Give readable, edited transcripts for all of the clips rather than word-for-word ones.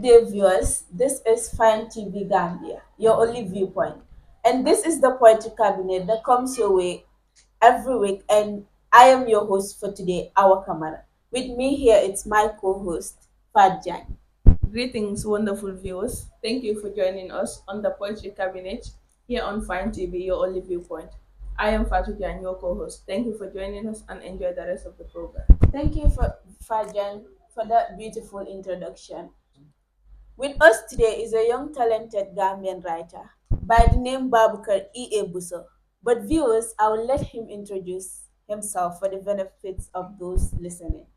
day, viewers. This is Fine TV Gambia, your only viewpoint. And this is the Poetry Cabinet that comes your way every week. And I am your host for today, our Kamara. With me here, it's my co host, Fadjan. Greetings, wonderful viewers. Thank you for joining us on the Poetry Cabinet here on Fine TV, your only viewpoint. I am Fatuja, your co-host. Thank you for joining us and enjoy the rest of the program. Thank you, Fadjan, for that beautiful introduction. With us today is a young, talented Gambian writer by the name Babucarr EA Busso. But viewers, I will let him introduce himself for the benefits of those listening.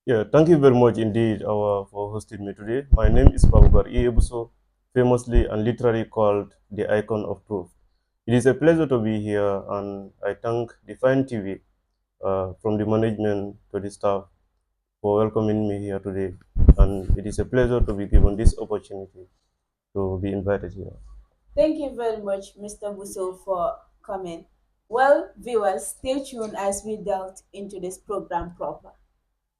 Yeah, thank you very much indeed for hosting me today. My name is Babucarr EA Busso, famously and literally called the Icon of Truth. It is a pleasure to be here, and I thank Define TV from the management to the staff for welcoming me here today. And it is a pleasure to be given this opportunity to be invited here. Thank you very much, Mr. Busso, for coming. Well, viewers, stay tuned as we delve into this program proper.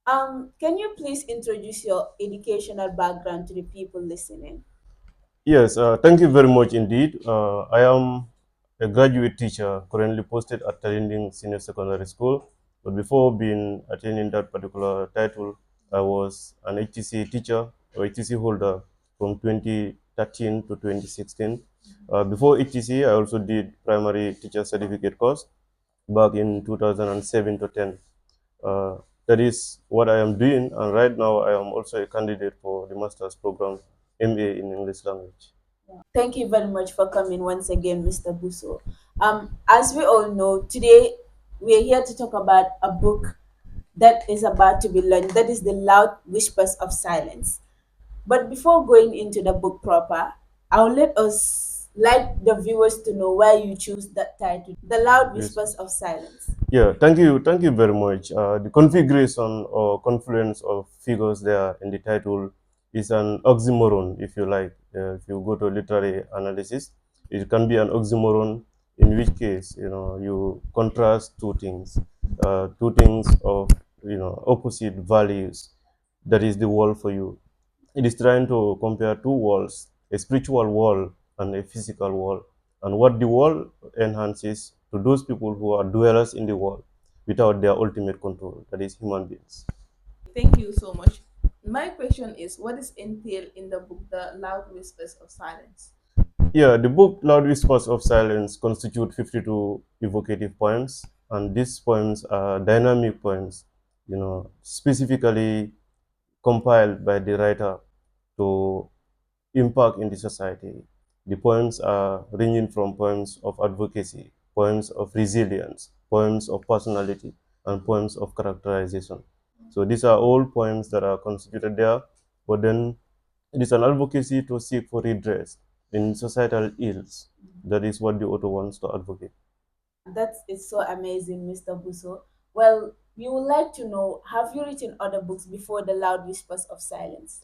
Can you please introduce your educational background to the people listening? Yes, thank you very much indeed. I am a graduate teacher currently posted at Talinding Senior Secondary School. But before being attaining that particular title, I was an HTC teacher or HTC holder from 2013 to 2016. Before HTC, I also did primary teacher certificate course back in 2007 to 10. Uh, that is what I am doing, and right now I am also a candidate for the master's program, MA in English language. Thank you very much for coming once again, Mr. Busso. As we all know, today we are here to talk about a book that is about to be launched. That is The Loud Whispers of Silence. But before going into the book proper, I'll let us like the viewers to know why you choose that title, The Loud Yes. Whispers of Silence. Yeah, thank you very much. The configuration or confluence of figures there in the title is an oxymoron, if you like. If you go to literary analysis, it can be an oxymoron, in which case, you contrast two things of, opposite values. That is the world for you. It is trying to compare two worlds, a spiritual world and a physical world, and what the world enhances to those people who are dwellers in the world without their ultimate control, that is human beings. Thank you so much. My question is, what is entailed in the book, The Loud Whispers of Silence? Yeah, the book Loud Whispers of Silence constitute 52 evocative poems, and these poems are dynamic poems, specifically compiled by the writer to impact in the society. The poems are ranging from poems of advocacy, poems of resilience, poems of personality, and poems of characterization. So these are all poems that are constituted there, but then it is an advocacy to seek for redress in societal ills. That is what the author wants to advocate. That is so amazing, Mr. Busso. Well, we would like to know, have you written other books before The Loud Whispers of Silence?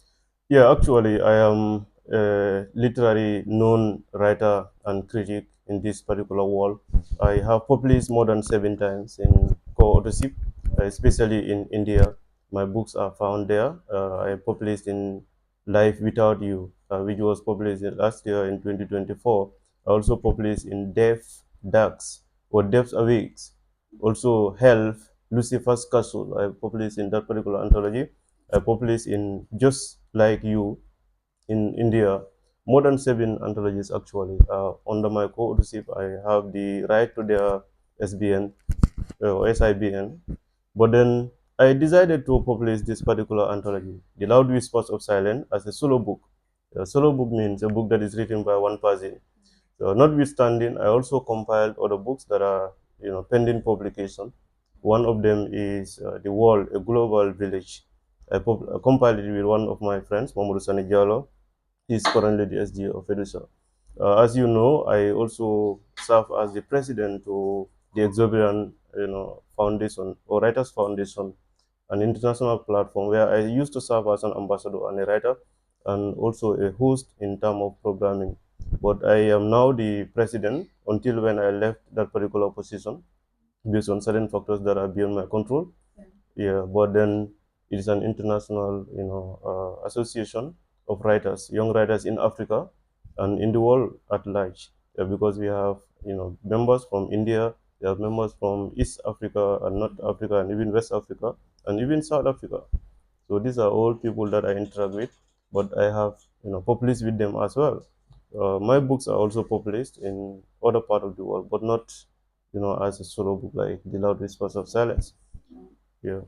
Yeah, actually, I am a literary known writer and critic in this particular world. I have published more than 7 times in co-authorship, especially in India. My books are found there. I published in Life Without You, which was published last year in 2024. I also published in Death Ducks or Death Awakes. Also, Health, Lucifer's Castle. I published in that particular anthology. I published in Just Like You in India, more than 7 anthologies actually. Under my co-authorship, I have the right to their SBN or SIBN. But then I decided to publish this particular anthology, The Loud Whispers of Silence, as a solo book. A solo book means a book that is written by one person. So notwithstanding, I also compiled other books that are, pending publication. One of them is The World, a Global Village. I compiled it with one of my friends, Mamoudou Sani Diallo. He's currently the SG of Edusa. As you know, I also serve as the president to the Exorbitant, Foundation or Writers Foundation, an international platform where I used to serve as an ambassador and a writer, and also a host in terms of programming. But I am now the president until when I left that particular position based on certain factors that are beyond my control. Yeah, but then It is an international, association of writers, young writers in Africa and in the world at large. Because we have, members from India, we have members from East Africa and North Africa and even West Africa and even South Africa. So these are all people that I interact with, but I have, published with them as well. My books are also published in other part of the world, but not, as a solo book like The Loud Whispers of Silence. Yeah.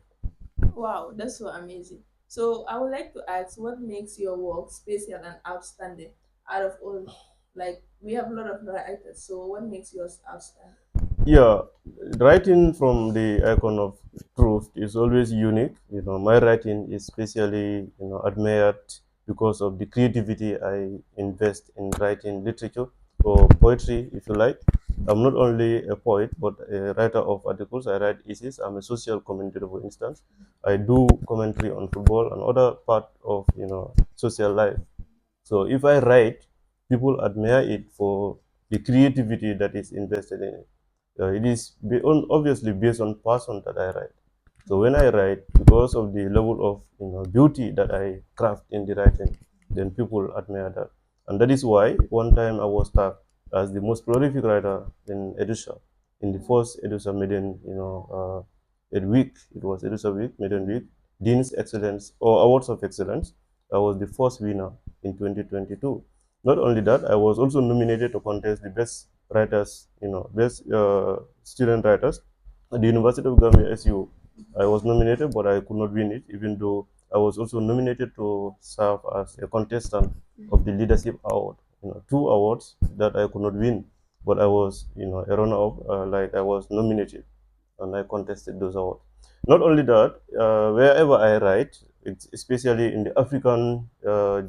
Wow, that's so amazing. So I would like to ask, what makes your work special and outstanding out of all? Like we have a lot of writers, so what makes yours outstanding? Yeah, writing from the icon of truth is always unique. My writing is especially, admired because of the creativity I invest in writing literature or poetry, if you like. I'm not only a poet, but a writer of articles. I write essays. I'm a social commentator, for instance. I do commentary on football and other part of, social life. So if I write, people admire it for the creativity that is invested in it. It is obviously based on person that I write. So when I write, because of the level of beauty that I craft in the writing, then people admire that, and that is why one time I was tagged as the most prolific writer in Edusha, in the first Edusha Maiden, week. It was Edusha Week, Maiden Week, Dean's Excellence or Awards of Excellence. I was the first winner in 2022. Not only that, I was also nominated to contest the best writers, best student writers at the University of Gambia SU. I was nominated, but I could not win it, even though I was also nominated to serve as a contestant of the Leadership Award. Two awards that I could not win, but I was, a runner-up. Like I was nominated, and I contested those awards. Not only that, wherever I write, especially in the African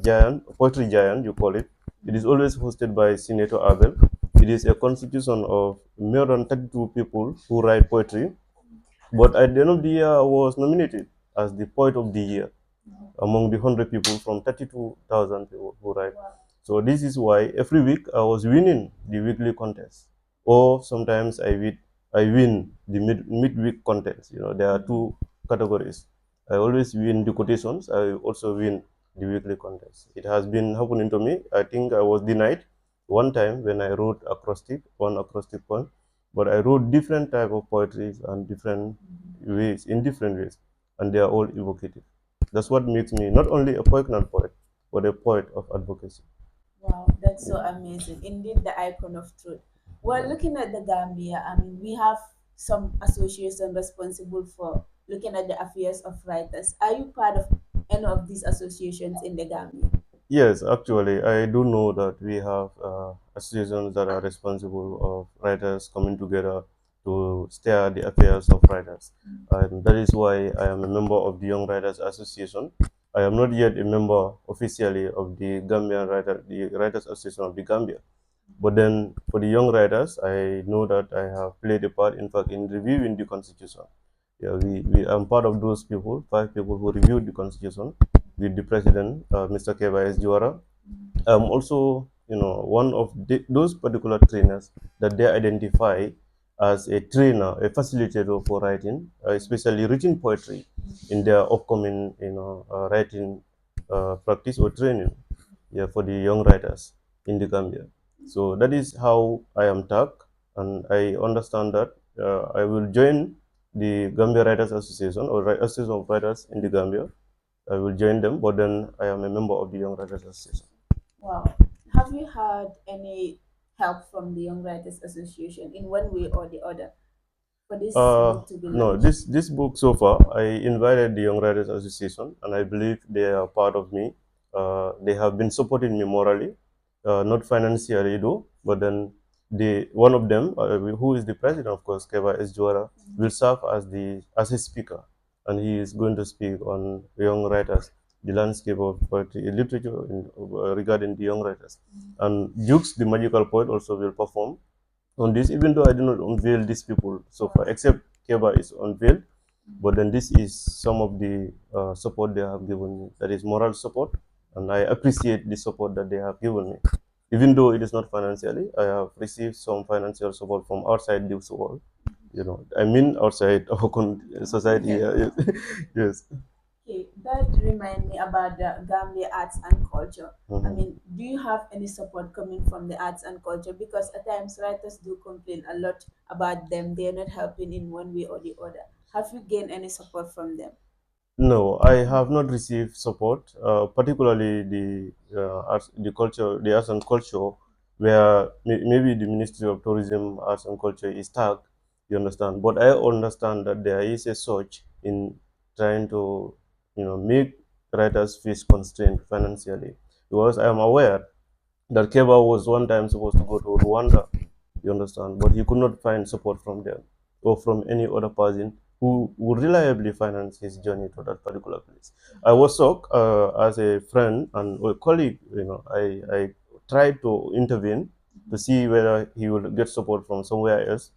giant, poetry giant, you call it is always hosted by Senator Abel. It is a constitution of more than 32 people who write poetry. But at the end of the year, I was nominated as the poet of the year among the 100 people from 32,000 people who write. So this is why every week I was winning the weekly contest, or sometimes I win the midweek contest. There are two categories. I always win the quotations. I also win the weekly contest. It has been happening to me. I think I was denied one time when I wrote one acrostic poem, but I wrote different type of poetry and different ways, in different ways, and they are all evocative. That's what makes me not only a poignant poet, but a poet of advocacy. Wow, that's so amazing. Indeed, the icon of truth. Well, looking at the Gambia, I mean, we have some association responsible for looking at the affairs of writers. Are you part of any of these associations in the Gambia? Yes, actually, I do know that we have associations that are responsible of writers coming together to steer the affairs of writers. And that is why I am a member of the Young Writers Association. I am not yet a member officially of the Writers Association of the Gambia. But then for the young writers, I know that I have played a part, in fact, in reviewing the Constitution. Yeah, we I'm part of those people, 5 people who reviewed the Constitution with the President, Mr. Keba S. Juara. I'm also, one of those particular trainers that they identify as a trainer, a facilitator for writing, especially written poetry in their upcoming, writing practice or training, yeah, for the young writers in the Gambia. So that is how I am tagged, and I understand that I will join the Gambia Writers Association or Association of Writers in the Gambia. I will join them, but then I am a member of the Young Writers Association. Wow. Have you had any help from the Young Writers Association in one way or the other for this book to be No, launched? this book so far, I invited the Young Writers Association, and I believe they are part of me. They have been supporting me morally, not financially though, but then one of them, who is the president, of course, Keva S. Juara, will serve as a speaker, and he is going to speak on young writers, the landscape of poetry, literature regarding the young writers, and Jukes, the magical poet, also will perform on this, even though I do not unveil these people so far, except Keba is unveiled. But then this is some of the support they have given me. That is moral support, and I appreciate the support that they have given me. Even though it is not financially, I have received some financial support from outside this world. I mean outside our society. Okay. Yeah, yes. Yes. Okay, that remind me about the Gambia arts and culture. I Mhm. mean, do you have any support coming from the arts and culture? Because at times writers do complain a lot about them. They are not helping in one way or the other. Have you gained any support from them? No, I have not received support, particularly the arts and culture, where maybe the Ministry of Tourism, Arts and Culture is tagged. You understand, but I understand that there is a surge in trying to, make writers face constraint financially, because I am aware that Keba was one time supposed to go to Rwanda, you understand, but he could not find support from them or from any other person who would reliably finance his journey to that particular place. I was shocked as a friend and a colleague, I tried to intervene to see whether he would get support from somewhere else,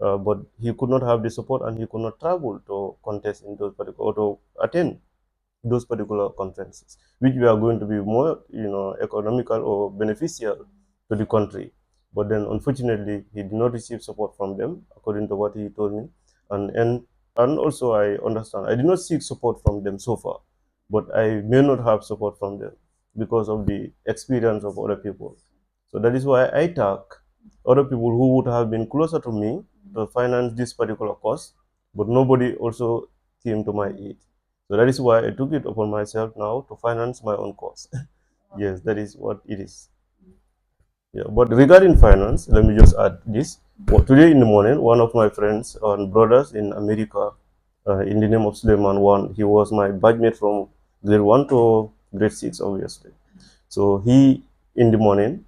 but he could not have the support and he could not travel to contest in those particular or to attend those particular conferences, which were going to be more, economical or beneficial to the country. But then, unfortunately, he did not receive support from them, according to what he told me. And also, I understand I did not seek support from them so far, but I may not have support from them because of the experience of other people. So that is why I tag other people who would have been closer to me to finance this particular course, but nobody also came to my aid. So that is why I took it upon myself now to finance my own course. Yes, that is what it is. Yeah, but regarding finance, let me just add this. Well, today in the morning, one of my friends and brothers in America, in the name of Suleiman One, he was my batchmate from grade 1 to grade 6, obviously. So he, in the morning,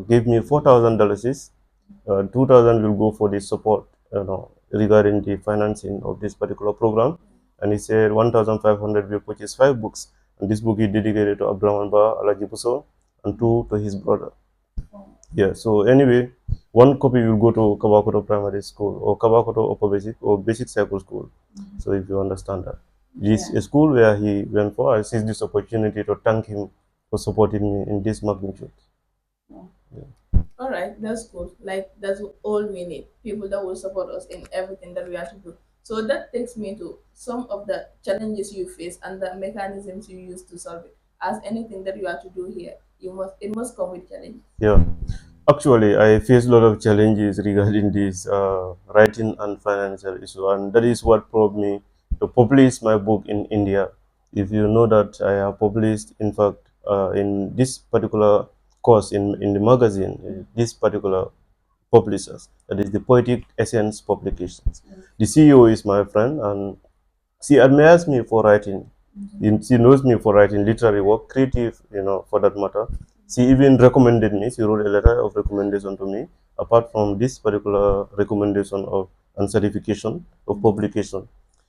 gave me $4,000. 2,000 will go for the support, regarding the financing of this particular program. And he said 1,500 will purchase 5 books. And this book is dedicated to Abraham Alaji Busso and two to his brother. Yeah, so anyway, one copy will go to Kabakoto Primary School or Kabakoto Upper Basic or Basic Cycle School. So if you understand that. This Yeah. a school where he went for. I seized this opportunity to thank him for supporting me in this magnitude. All right, that's good. Like that's all we need. People that will support us in everything that we have to do. So that takes me to some of the challenges you face and the mechanisms you use to solve it. As anything that you have to do here, it must come with challenges. Yeah. Actually, I face a lot of challenges regarding this writing and financial issue, and that is what prompted me to publish my book in India. If you know that I have published, in fact, in this particular course in the magazine, this particular publishers, that is the Poetic Essence Publications. The CEO is my friend, and she admires me for writing. She knows me for writing literary work, creative, for that matter. She even recommended me. She wrote a letter of recommendation to me. Apart from this particular recommendation of and certification of publication,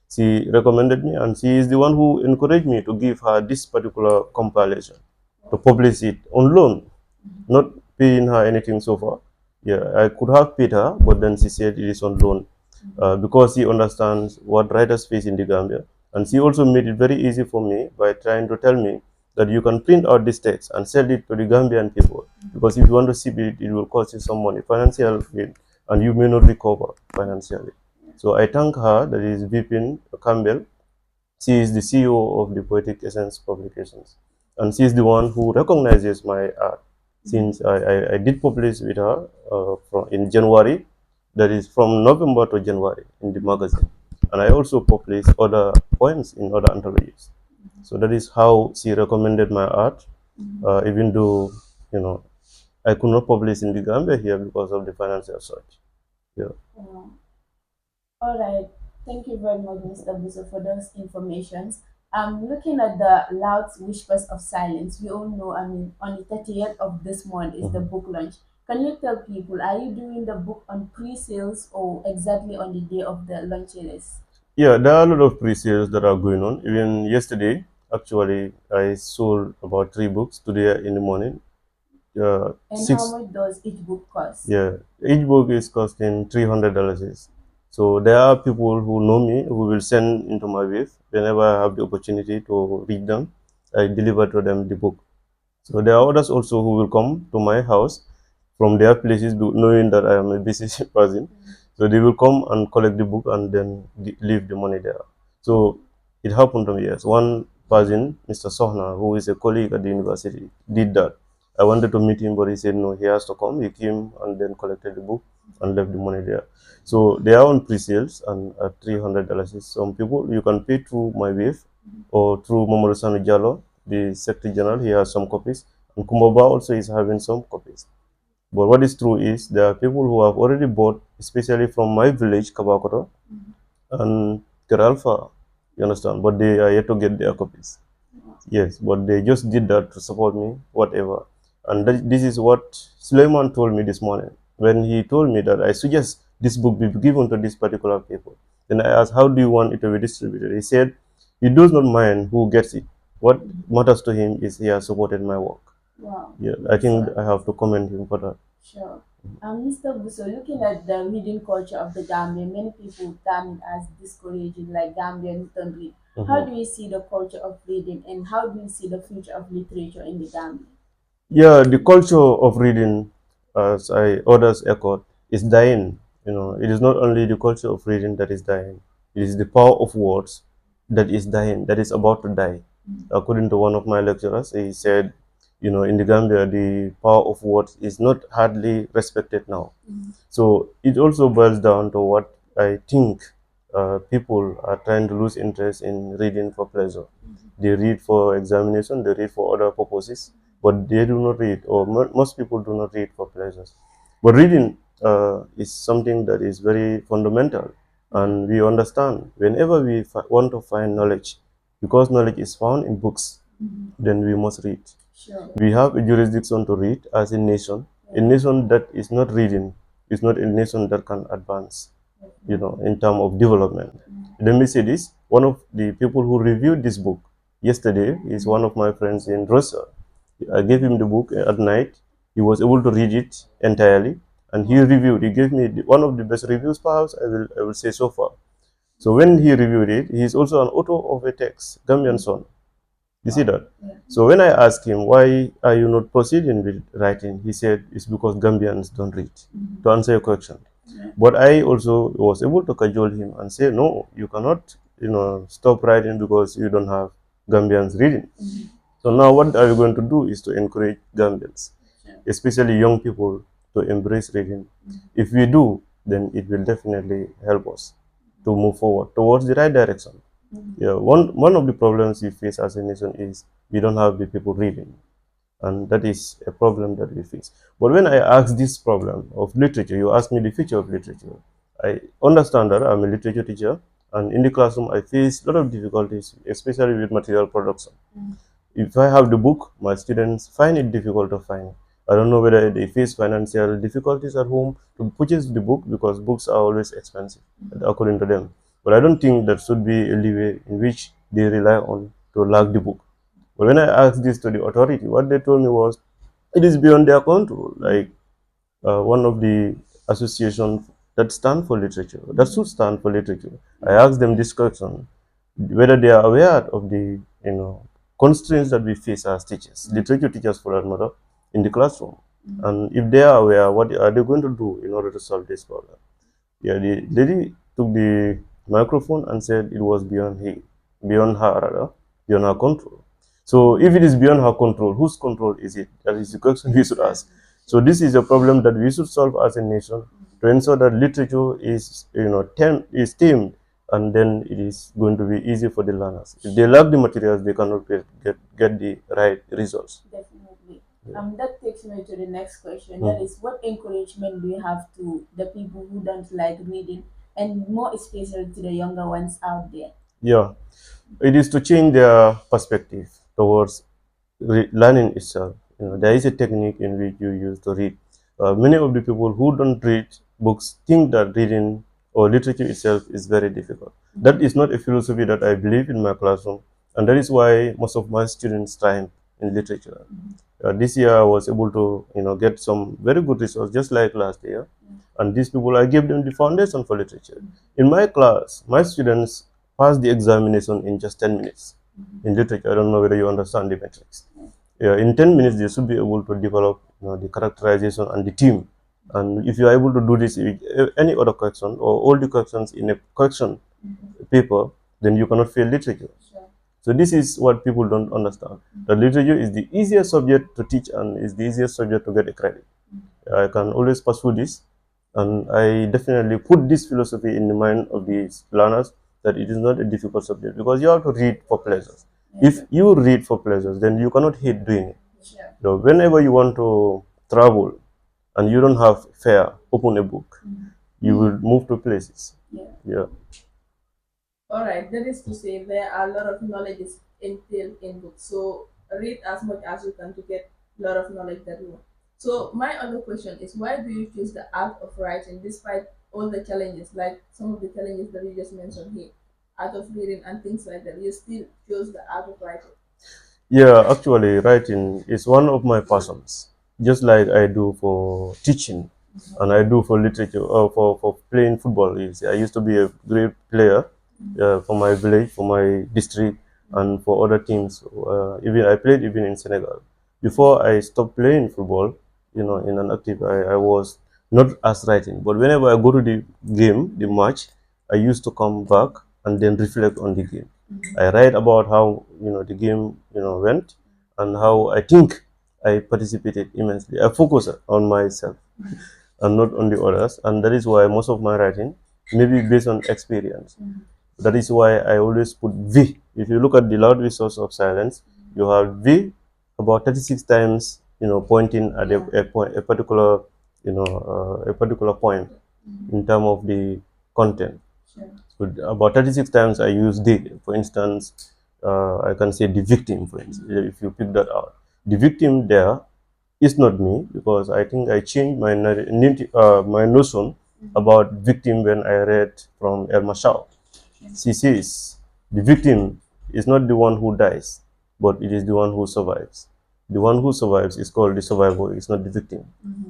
she recommended me, and she is the one who encouraged me to give her this particular compilation to publish it on loan, not paying her anything so far. Yeah, I could have paid her, but then she said it is on loan, because she understands what writers face in the Gambia. And she also made it very easy for me by trying to tell me that you can print out this text and sell it to the Gambian people. Because if you want to ship it, it will cost you some money, financial gain, and you may not recover financially. So I thank her, that is Vipin Campbell. She is the CEO of the Poetic Essence Publications, and she is the one who recognizes my art. Since I did publish with her in January, that is from November to January in the magazine, and I also publish other poems in other anthologies. So that is how she recommended my art, even though you know I could not publish in the Gambia here because of the financial surge. Yeah. Yeah. All right. Thank you very much, Mr. Busso, for those informations. Looking at the loud whispers of silence, we all know, I mean, on the 30th of this month is the Mhm. book launch. Can you tell people, are you doing the book on pre-sales or exactly on the day of the launch is? Yeah, there are a lot of pre-sales that are going on. Even yesterday, actually, I sold about 3 books today in the morning. And how Six, much does each book cost? yeah, each book is costing $300. So there are people who know me who will send into my wave whenever I have the opportunity to read them. I deliver to them the book. So there are others also who will come to my house from their places, knowing that I am a busy person. So they will come and collect the book and then leave the money there. So It happened to me, yes. One person, Mr. Sohna, who is a colleague at the university, did that. I wanted to meet him, but he said no, he has to come. He came and then collected the book and left the money there. So they are on pre-sales and at $300. Some people, you can pay through my wave or through Mamoru Sami Jallo, the Secretary General. He has some copies. And Kumaba also is having some copies. But what is true is there are people who have already bought, especially from my village, Kabakoto, and Keralfa, you understand, but they are yet to get their copies. Yes, but they just did that to support me, whatever. And this is what Suleiman told me this morning when he told me that I suggest this book be given to this particular people. Then I asked, how do you want it to be distributed? He said, he does not mind who gets it. What matters to him is he has supported my work. Wow. Yeah, I think I have to commend him for that. Sure. Mr. Busso, looking at the reading culture of the Gambia, many people term it as discouraging, like Gambians don't read. How do you see the culture of reading, and how do you see the future of literature in the Gambia? Yeah, the culture of reading, as I others echoed, is dying. It is not only the culture of reading that is dying; it is the power of words that is dying, that is about to die. According to one of my lecturers, he said, in the Gambia, the power of words is not hardly respected now. So it also boils down to what I think people are trying to lose interest in reading for pleasure. They read for examination, they read for other purposes, but they do not read, or most people do not read for pleasures. But reading is something that is very fundamental, and we understand whenever we want to find knowledge, because knowledge is found in books, then we must read. Sure. We have a jurisdiction to read as a nation. A nation that is not reading is not a nation that can advance, in terms of development. Let me say this. One of the people who reviewed this book yesterday is one of my friends in Russia. I gave him the book at night. He was able to read it entirely, and he reviewed. He gave me one of the best reviews, perhaps I will say so far. So when he reviewed it, he is also an author of a text, Gambian Son. You see that? Yeah. So when I asked him, why are you not proceeding with writing? He said, it's because Gambians don't read, to answer your question. Yeah. But I also was able to cajole him and say, no, you cannot, stop writing because you don't have Gambians reading. So now what are we going to do is to encourage Gambians, especially young people, to embrace reading. If we do, then it will definitely help us to move forward towards the right direction. Yeah, one of the problems we face as a nation is we don't have the people reading, and that is a problem that we face. But when I ask this problem of literature, you ask me the future of literature. I understand that I'm a literature teacher, and in the classroom I face a lot of difficulties, especially with material production. If I have the book, my students find it difficult to find. I don't know whether they face financial difficulties at home to purchase the book, because books are always expensive, according to them. But I don't think that should be a leeway in which they rely on to lack the book. But when I asked this to the authority, what they told me was it is beyond their control. Like one of the associations that stand for literature, that should stand for literature. I asked them this question, whether they are aware of the constraints that we face as teachers, literature teachers for that matter, in the classroom. And if they are aware, what are they going to do in order to solve this problem? Yeah, the lady took the microphone and said it was beyond her, rather, beyond her control. So if it is beyond her control, whose control is it? That is the question we should ask. So this is a problem that we should solve as a nation, to ensure that literature is, is tamed, and then it is going to be easy for the learners. If they lack the materials, they cannot get the right results. Definitely. That takes me to the next question. That is, what encouragement do you have to the people who don't like reading, and more especially to the younger ones out there? Yeah, it is to change their perspective towards learning itself. There is a technique in which you use to read. Many of the people who don't read books think that reading or literature itself is very difficult. That is not a philosophy that I believe in my classroom, and that is why most of my students triumph in literature. This year I was able to get some very good results, just like last year. And these people, I gave them the foundation for literature. In my class, my students passed the examination in just 10 minutes in literature. I don't know whether you understand the metrics. Yeah, in 10 minutes, they should be able to develop the characterization and the theme. And if you are able to do this with any other question or all the questions in a question paper, then you cannot fail literature. Sure. So this is what people don't understand. That literature is the easiest subject to teach and is the easiest subject to get a credit. I can always pursue this, and I definitely put this philosophy in the mind of these learners that it is not a difficult subject because you have to read for pleasures. If you read for pleasures, then you cannot hate doing it. Sure. So whenever you want to travel and you don't have fare, open a book. You will move to places. Yeah. Yeah. All right, that is to say, there are a lot of knowledges entailed in books. So read as much as you can to get a lot of knowledge that you want. So my other question is, why do you choose the art of writing despite all the challenges, like some of the challenges that you just mentioned here, art of reading and things like that? You still chose the art of writing. Yeah, actually, writing is one of my passions, just like I do for teaching and I do for literature, for playing football. You see, I used to be a great player for my village, for my district, and for other teams. Even I played even in Senegal. Before I stopped playing football, in an active, I was not as writing, but whenever I go to the game, the match, I used to come back and then reflect on the game. I write about how the game went and how I think I participated immensely. I focus on myself and not on the others, and that is why most of my writing may be based on experience. That is why I always put V. If you look at the loud source of silence, you have V about 36 times, pointing at a particular, a particular point in terms of the content. Sure. So about 36 times I use the. For instance, I can say the victim, for instance, if you pick that out. The victim there is not me because I think I changed my notion about victim when I read from El Mashal. She says the victim is not the one who dies, but it is the one who survives. The one who survives is called the survivor, it's not the victim.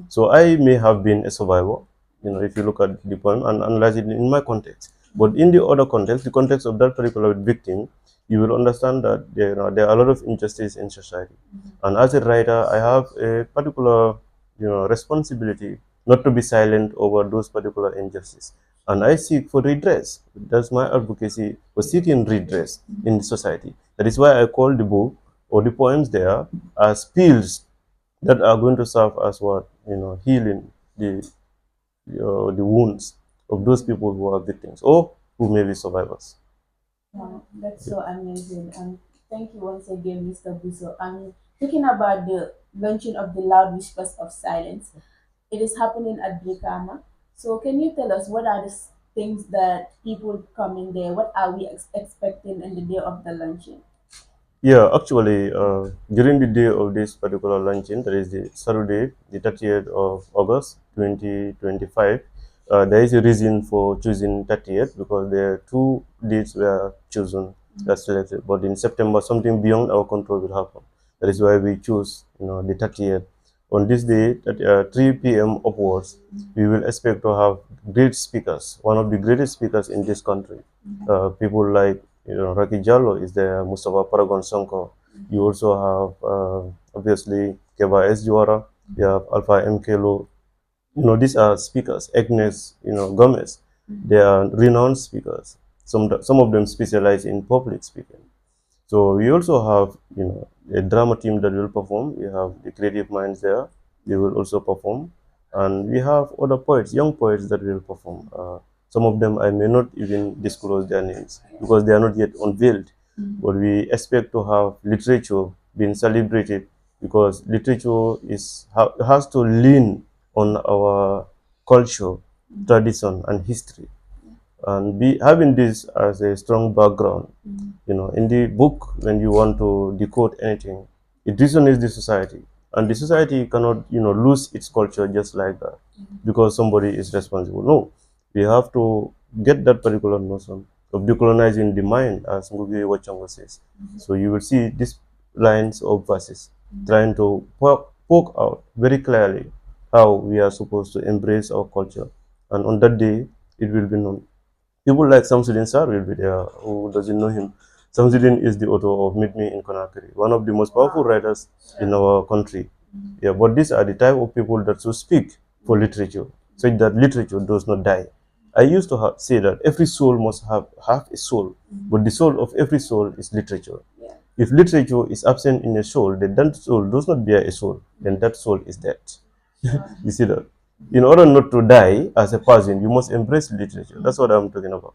So I may have been a survivor, if you look at the poem and analyze it in my context. But in the other context, the context of that particular victim, you will understand that there are a lot of injustice in society. And as a writer, I have a particular responsibility not to be silent over those particular injustices. And I seek for redress. That's my advocacy for seeking redress in society. That is why I call the book or the poems there as pills that are going to serve as what healing the wounds of those people who are victims or who may be survivors. Wow, that's so amazing. And thank you once again, Mr. Busso. And talking about the launching of the Loud Whispers of Silence, it is happening at Brikama. So, can you tell us what are the things that people coming there? What are we expecting in the day of the launching? Yeah, actually, during the day of this particular launching, that is the Saturday, the 30th of August 2025, there is a reason for choosing 30th because there are two dates were chosen, that's selected. But in September, something beyond our control will happen. That is why we choose, the 30th. On this day, at 3 p.m. upwards, we will expect to have great speakers, one of the greatest speakers in this country. People like Raki Jallo is there, Mustafa Paragon Sonko. You also have obviously Keba S. Juara, you have Alpha M. Kelo. These are speakers. Agnes, Gomez. They are renowned speakers. Some of them specialize in public speaking. So we also have, a drama team that will perform. We have the creative minds there. They will also perform, and we have other poets, young poets that will perform. Some of them I may not even disclose their names because they are not yet unveiled. But we expect to have literature being celebrated because literature has to lean on our culture, tradition, and history and be having this as a strong background. In the book, when you want to decode anything, it resonates the society, and the society cannot lose its culture just like that because somebody is responsible. No, we have to get that particular notion of decolonizing the mind, as Ngugi Wachongo says. So you will see these lines of verses trying to poke out very clearly how we are supposed to embrace our culture, and on that day it will be known. People like Samsudin Sar will be there. Who doesn't know him? Samsudin is the author of Meet Me in Conakry, one of the most powerful writers in our country. Yeah, but these are the type of people that should speak for literature, so that literature does not die. I used to say that every soul must have a soul, but the soul of every soul is literature. Yeah. If literature is absent in a soul, then that soul does not bear a soul, then that soul is dead. You see that? In order not to die as a person, you must embrace literature. That's what I'm talking about.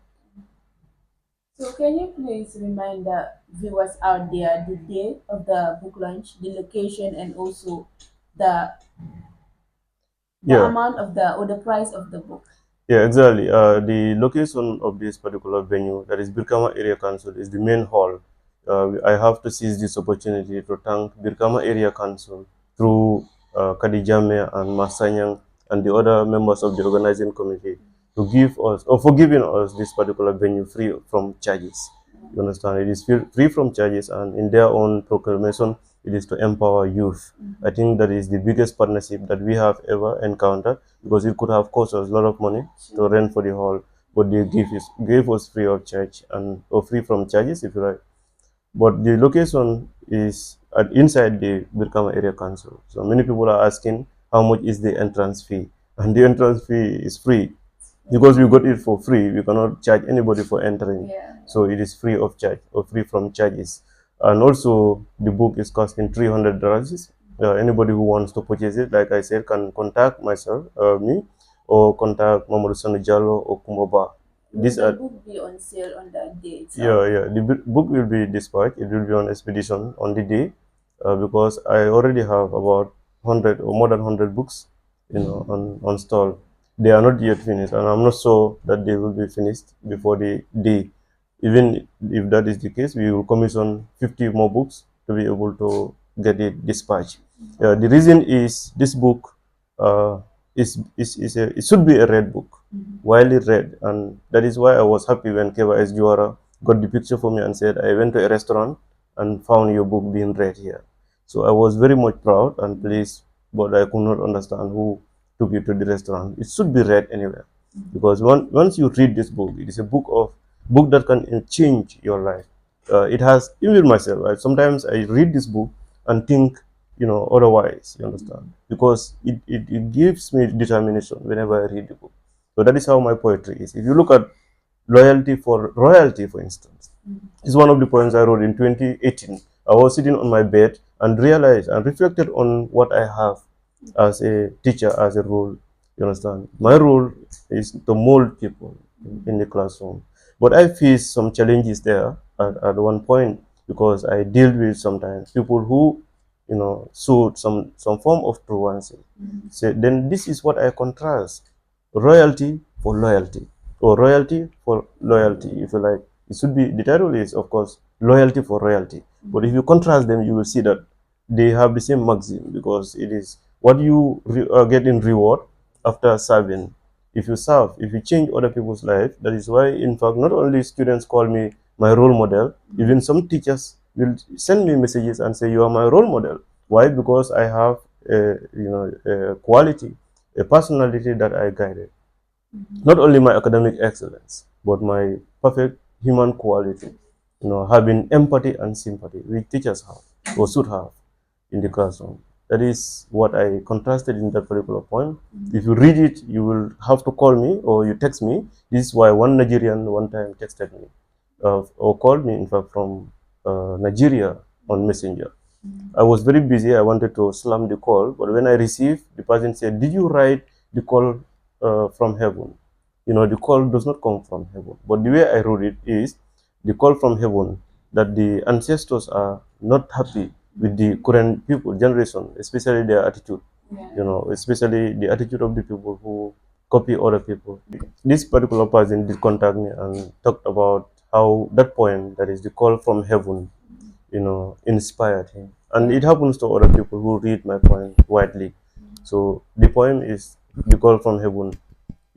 So can you please remind the viewers out there the day of the book launch, the location, and also the the Yeah, amount of the or the price of the book? yeah, exactly. The location of this particular venue, that is Birkama Area Council, is the main hall. I have to seize this opportunity to thank Birkama Area Council through Kadijame and Masanyang and the other members of the organizing committee to give us or for giving us this particular venue free from charges. You understand? It is free from charges, and in their own proclamation, it is to empower youth. I think that is the biggest partnership that we have ever encountered, because it could have cost us a lot of money to rent for the hall, but they gave us free of charge and or free from charges, if you like. But the location is inside the Birkama Area Council. So many people are asking how much is the entrance fee, and the entrance fee is free because we got it for free. We cannot charge anybody for entering, Yeah. so it is free of charge or free from charges. And also, the book is costing $300. Anybody who wants to purchase it, like I said, can contact myself, me, or contact Mamadou Sanu Jallo or Kumboba. Will These the are book be on sale on that day itself? yeah, yeah. The book will be dispatched. It will be on expedition on the day, because I already have about 100 or more than 100 books, on stall. They are not yet finished, and I'm not sure that they will be finished before the day. Even if that is the case, we will commission 50 more books to be able to get it dispatched. The reason is this book uh, it should be a red book, widely read, and that is why I was happy when Keva S. Juara got the picture for me and said, I went to a restaurant and found your book being read here. So I was very much proud and pleased, but I could not understand who took you to the restaurant. It should be read anywhere, because once you read this book, it is a book that can change your life. It has, even myself, sometimes I read this book and think, otherwise, you understand, because it gives me determination whenever I read the book. So that is how my poetry is. If you look at loyalty for royalty, for instance, is one of the poems I wrote in 2018. I was sitting on my bed and realized and reflected on what I have as a teacher, as a role. You understand? My role is to mold people in the classroom. But I faced some challenges there at one point, because I deal with sometimes people who, showed some form of truancy. So then this is what I contrast: royalty for loyalty, or royalty for loyalty, if you like. It should be, the title is, of course, loyalty for royalty. But if you contrast them, you will see that they have the same maxim, because it is what you get in reward after serving. If you serve, if you change other people's life, that is why, in fact, not only students call me my role model, even some teachers will send me messages and say, you are my role model. Why? Because I have a quality, a personality that I guided. Not only my academic excellence, but my perfect human quality, having empathy and sympathy, which teachers have or should have in the classroom. That is what I contrasted in that particular point. If you read it, you will have to call me or you text me. This is why one Nigerian one time texted me, or called me, in fact, from Nigeria on Messenger. I was very busy. I wanted to slam the call, but when I received, the person said, "Did you write the call from heaven?" The call does not come from heaven, but the way I wrote it is the call from heaven, that the ancestors are not happy with the current people generation, especially their attitude. Especially the attitude of the people who copy other people. This particular person did contact me and talked about how that poem, that is the call from heaven, inspired him. And it happens to other people who read my poem widely. So the poem is the call from heaven.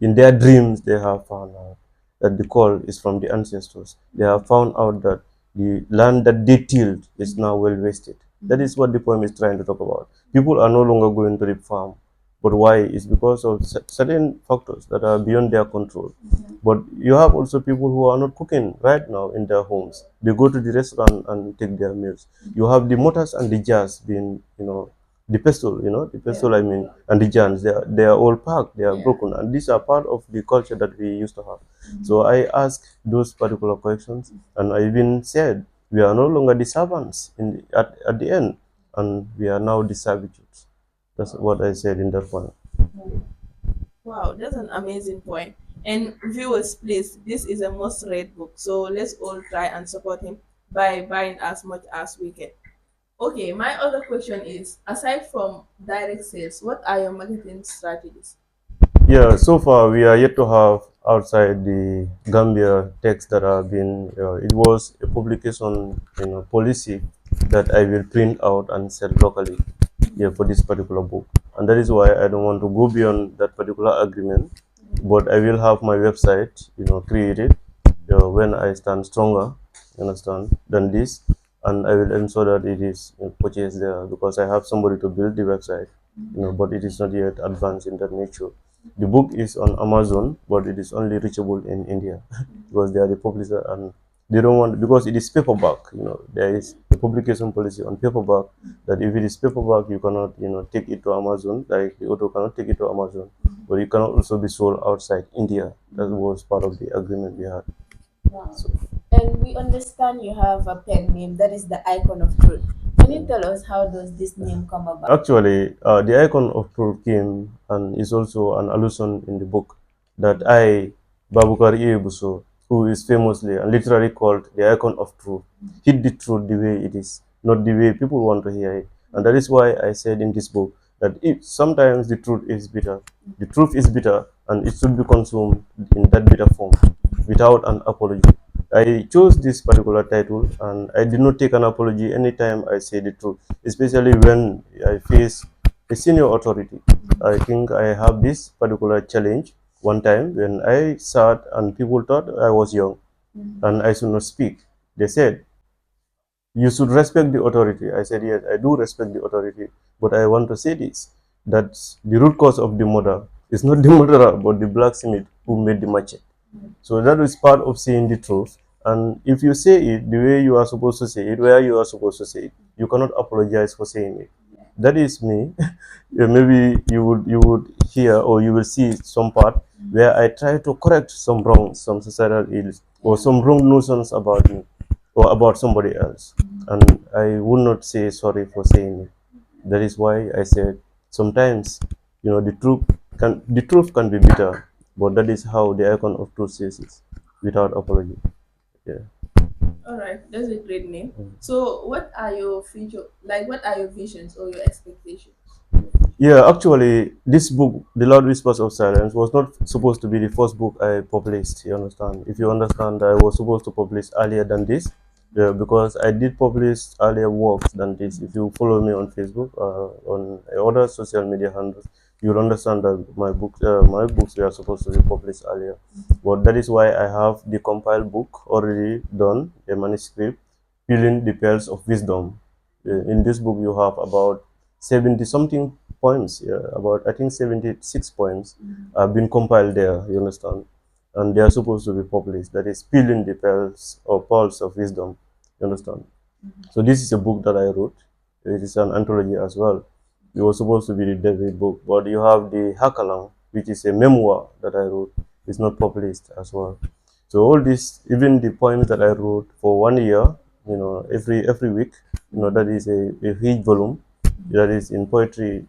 In their dreams, they have found out that the call is from the ancestors. They have found out that the land that they tilled is now well wasted. That is what the poem is trying to talk about. People are no longer going to the farm. But why? It's because of certain factors that are beyond their control. But you have also people who are not cooking right now in their homes. They go to the restaurant and take their meals. You have the motors and the jars being, the pestle, the Yeah. pestle, I mean, and the jans, they are all packed, they are Yeah. broken, and these are part of the culture that we used to have. So I asked those particular questions, and I even said, we are no longer the servants at the end, and we are now the servitudes. That's what I said in that point. Wow, that's an amazing point. And viewers, please, this is a must-read book, so let's all try and support him by buying as much as we can. Okay, my other question is: aside from direct sales, what are your marketing strategies? Yeah, so far we are yet to have outside the Gambia text that have been. It was a publication, policy that I will print out and sell locally. Yeah, for this particular book, and that is why I don't want to go beyond that particular agreement. But I will have my website, created when I stand stronger, you understand, than this, and I will ensure that it is purchased there because I have somebody to build the website, but it is not yet advanced in that nature. The book is on Amazon, but it is only reachable in India because they are the publisher and they don't want, because it is paperback. There is a publication policy on paperback that if it is paperback, you cannot take it to Amazon. Like the author cannot take it to Amazon, but it cannot also be sold outside India. That was part of the agreement we had. Wow. And we understand you have a pen name that is the icon of truth. Can you tell us how does this name come about? Actually, the icon of truth came and is also an allusion in the book that I, Babucarr EA Busso, who is famously and literally called the icon of truth, hit the truth the way it is, not the way people want to hear it. And that is why I said in this book that if sometimes the truth is bitter, the truth is bitter, and it should be consumed in that bitter form without an apology. I chose this particular title and I did not take an apology anytime I say the truth, especially when I face a senior authority. I think I have this particular challenge one time when I sat and people thought I was young and I should not speak. They said, you should respect the authority. I said, yes, I do respect the authority, but I want to say this, that the root cause of the murder is not the murderer, but the blacksmith who made the machete. So that is part of saying the truth. And if you say it the way you are supposed to say it, where you are supposed to say it, you cannot apologize for saying it. That is me. Yeah, maybe you would hear or you will see some part where I try to correct some wrongs, some societal ills, or some wrong notions about me or about somebody else. And I would not say sorry for saying it. That is why I said sometimes, the truth can be bitter, but that is how the icon of truth says it, without apology. Yeah. All right, that's a great name. So, what are your future like? What are your visions or your expectations? Yeah, actually, this book, The Loud Whispers of Silence, was not supposed to be the first book I published. You understand? If you understand, I was supposed to publish earlier than this, yeah, because I did publish earlier works than this. If you follow me on Facebook, on other social media handles, you'll understand that my books were supposed to be published earlier. But that is why I have the compiled book already done, a manuscript, Peeling the Pearls of Wisdom. In this book, you have about 70 something poems, yeah, about I think 76 poems have been compiled there, you understand, and they are supposed to be published. That is Peeling the Pearls of Wisdom, you understand. So this is a book that I wrote. It is an anthology as well. It was supposed to be the debut book, but you have the Hakalang, which is a memoir that I wrote. It's not published as well. So all this, even the poems that I wrote for 1 year, every week, that is a huge volume. That is in poetry,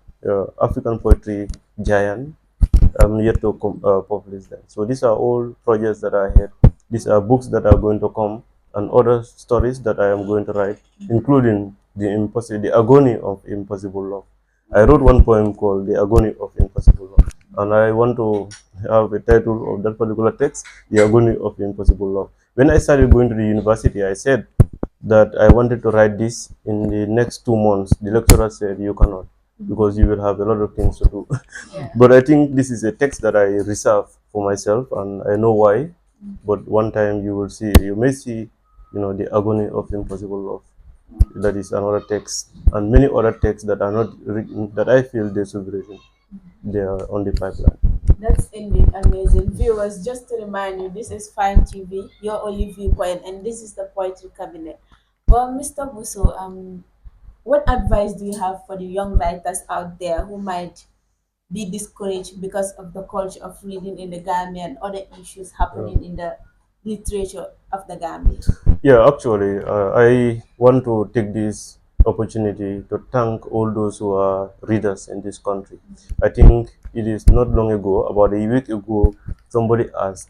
African poetry giant. I'm yet to publish them. So these are all projects that I had. These are books that are going to come and other stories that I am going to write, including the agony of impossible love. I wrote one poem called The Agony of Impossible Love, and I want to have a title of that particular text, The Agony of Impossible Love. When I started going to the university, I said that I wanted to write this in the next 2 months. The lecturer said, you cannot, because you will have a lot of things to do. Yeah. But I think this is a text that I reserve for myself, and I know why. But one time you may see, the agony of impossible love. That is another text, and many other texts that are not written that I feel they should be written. They are on the pipeline. That's indeed amazing. Viewers, just to remind you, this is Fine TV, your only viewpoint, and this is the Poetry Cabinet. Well, Mr. Busso, what advice do you have for the young writers out there who might be discouraged because of the culture of reading in the Gambia and other issues Yeah. happening in the literature of the Gambia? Yeah, actually, I want to take this opportunity to thank all those who are readers in this country. I think it is not long ago, about a week ago, somebody asked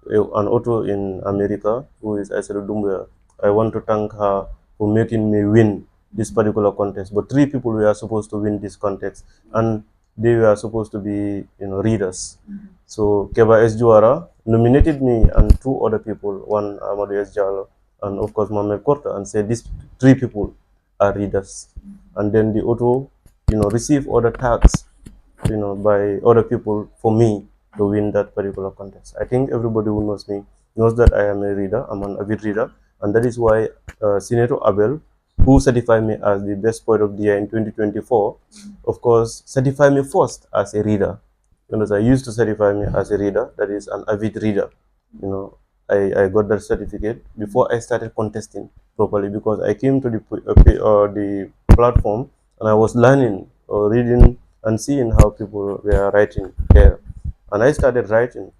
an author in America who is Aisha Dumbuya. I want to thank her for making me win this particular contest. But three people were supposed to win this contest, and they were supposed to be, readers. So Keba S. Juara nominated me and two other people, one Amadou S. Jallo and of course Mohamed Korta, and said these three people are readers. And then the auto, receive other tags, by other people for me to win that particular contest. I think everybody who knows me knows that I am a reader. I'm an avid reader, and that is why Senator Abel, who certified me as the best poet of the year in 2024, of course, certified me first as a reader. I used to certify me as a reader, that is an avid reader. You know, I got that certificate before I started contesting properly, because I came to the platform and I was learning or reading and seeing how people were writing there. And I started writing.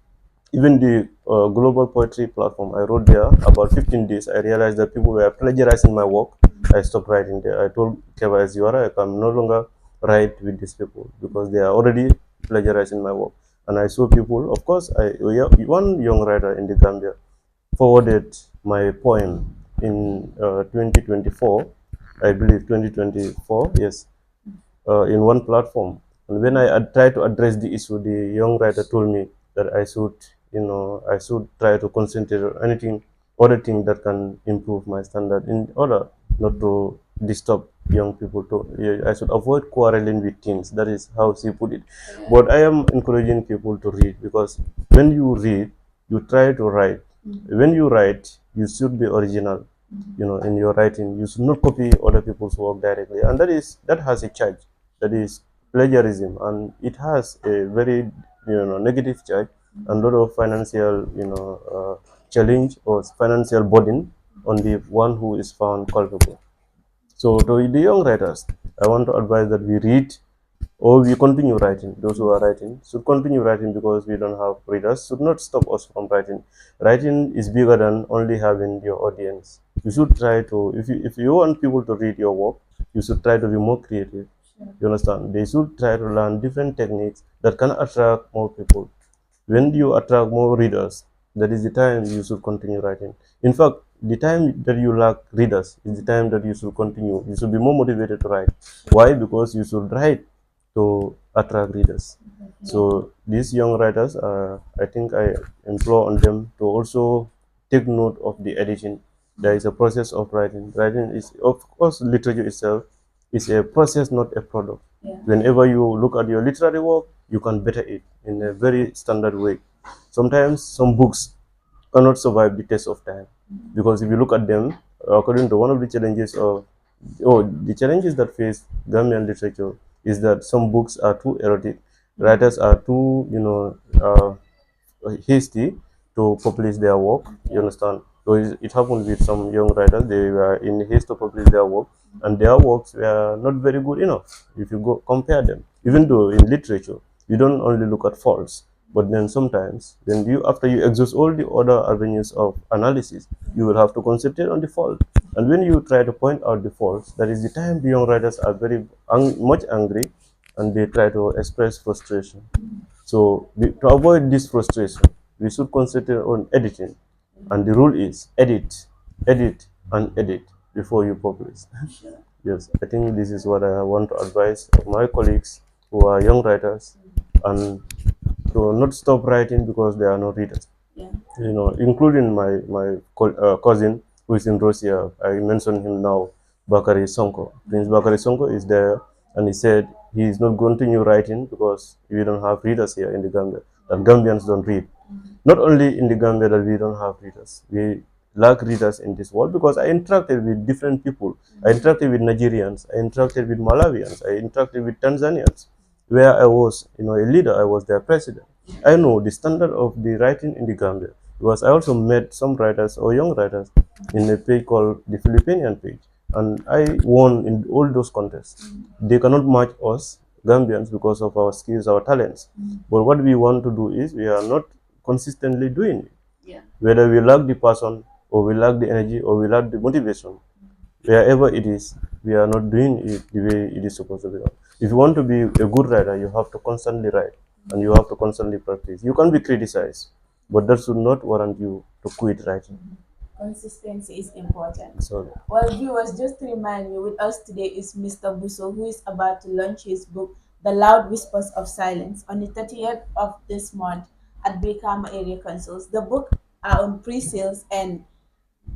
Even the global poetry platform, I wrote there about 15 days. I realized that people were plagiarizing my work. I stopped writing there. I told Keva Ziwara, I can no longer write with these people because they are already plagiarizing my work. And I saw people, of course, one young writer in the Gambia forwarded my poem in 2024, I believe 2024, yes, in one platform. And when I tried to address the issue, the young writer told me that I should try to concentrate on anything, other thing that can improve my standard in order not to disturb young people. I should avoid quarreling with teens. That is how she put it. But I am encouraging people to read, because when you read, you try to write. When you write, you should be original, in your writing. You should not copy other people's work directly, and that has a charge. That is plagiarism, and it has a very, negative charge and a lot of financial, challenge or financial burden on the one who is found culpable. So to the young writers, I want to advise that we read, or we continue writing. Those who are writing should continue writing, because we don't have readers should not stop us from writing. Writing is bigger than only having your audience. You should try to, if you want people to read your work, you should try to be more creative. You understand? They should try to learn different techniques that can attract more people. When you attract more readers, that is the time you should continue writing. In fact, the time that you lack readers is the time that you should continue. You should be more motivated to write. Why? Because you should write to attract readers. So these young writers, I think I implore on them to also take note of the editing. There is a process of writing. Writing is, of course, literature itself is a process, not a product. Yeah. Whenever you look at your literary work, you can better it in a very standard way. Sometimes some books cannot survive the test of time, because if you look at them, according to one of the challenges of, the challenges that face Gambian literature is that some books are too erotic, writers are too, hasty to publish their work. You understand? So it happened with some young writers. They were in haste to publish their work, and their works were not very good enough. If you go compare them, even though in literature you don't only look at faults, but then sometimes when after you exhaust all the other avenues of analysis, you will have to concentrate on the fault. And when you try to point out the faults, that is the time the young writers are very much angry, and they try to express frustration. So to avoid this frustration, we should concentrate on editing. And the rule is edit, edit, and edit before you publish. Yes, I think this is what I want to advise my colleagues who are young writers, and to not stop writing because there are no readers. Yeah. Including my cousin who is in Russia. I mentioned him now, Bakari Sonko. Prince Bakari Sonko is there, and he said he is not going to continue writing because we don't have readers here in the Gambia. That Gambians don't read. Not only in the Gambia that we don't have readers, we lack readers in this world, because I interacted with different people. I interacted with Nigerians, I interacted with Malawians, I interacted with Tanzanians, where I was, a leader. I was their president. I know the standard of the writing in the Gambia, because I also met some writers or young writers in a page called the Filipinian page. and I won in all those contests. They cannot match us Gambians because of our skills, our talents. But what we want to do is we are not consistently doing it. Yeah. Whether we lack the passion or we lack the energy or we lack the motivation, wherever it is, we are not doing it the way it is supposed to be done. If you want to be a good writer, you have to constantly write and you have to constantly practice. You can be criticized, but that should not warrant you to quit writing. Consistency is important. So, Well, viewers, just to remind you, with us today is Mr. Busso, who is about to launch his book, The Loud Whispers of Silence, on the 30th of this month at Babucarr Area Consoles. The book are on pre-sales and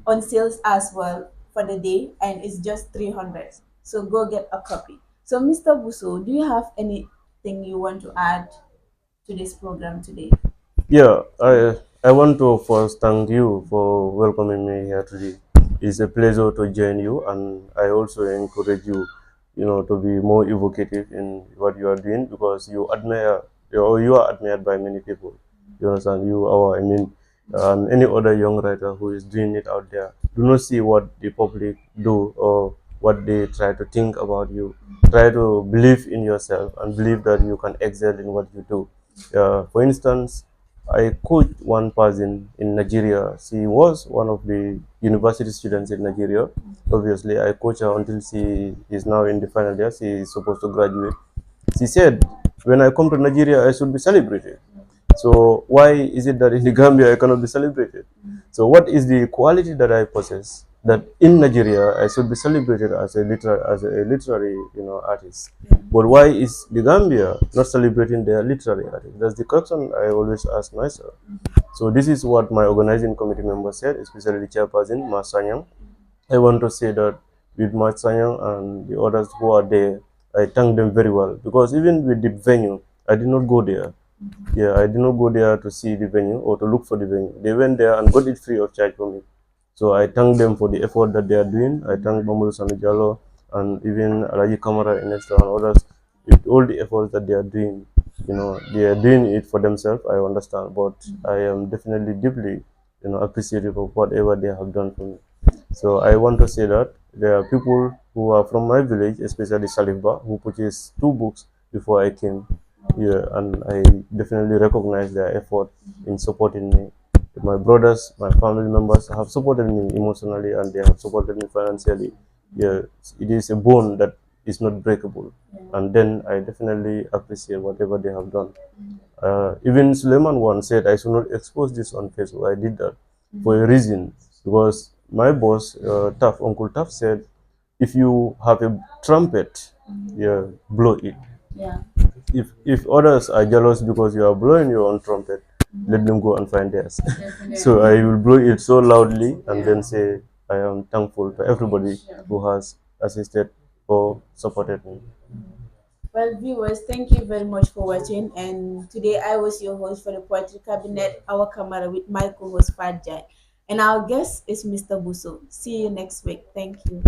on sales as well for the day, and it's just 300. So go get a copy. So, Mr. Busso, do you have anything you want to add to this program today? yeah, I want to first thank you for welcoming me here today. It's a pleasure to join you, and I also encourage you, to be more evocative in what you are doing because you are admired by many people. You understand? I mean, any other young writer who is doing it out there, do not see what the public do or what they try to think about you. Try to believe in yourself and believe that you can excel in what you do. For instance, I coached one person in Nigeria. She was one of the university students in Nigeria. Obviously, I coached her until she is now in the final year. She is supposed to graduate. She said, when I come to Nigeria, I should be celebrated. So why is it that in the Gambia I cannot be celebrated? So what is the quality that I possess that in Nigeria I should be celebrated as a literary artist? But why is the Gambia not celebrating their literary artists? That's the question I always ask myself. So this is what my organizing committee members said, especially the chairperson, Masanyang. I want to say that with Masanyang and the others who are there, I thank them very well because even with the venue, I did not go there. Yeah, I did not go there to see the venue or to look for the venue. They went there and got it free of charge for me. So I thank them for the effort that they are doing. I thank Bamulu Sanujalo and even Alaji Kamara Inesta and others with all the efforts that they are doing. They are doing it for themselves, I understand, but I am definitely deeply, appreciative of whatever they have done for me. So I want to say that there are people who are from my village, especially Salifba, who purchased two books before I came here, and I definitely recognize their effort in supporting me. My brothers, my family members have supported me emotionally, and they have supported me financially. Yeah, it is a bond that is not breakable, and then I definitely appreciate whatever they have done. Even Suleiman once said I should not expose this on Facebook. I did that for a reason because my boss, Uncle Taff, said if you have a trumpet, yeah, blow it. Yeah. If others are jealous because you are blowing your own trumpet, let them go and find theirs. So I will blow it so loudly and then say I am thankful to everybody who has assisted or supported me. Well, viewers, thank you very much for watching. And today I was your host for the Poetry Cabinet, our camera with my co host Fadjai. And our guest is Mr. Busso. See you next week. Thank you.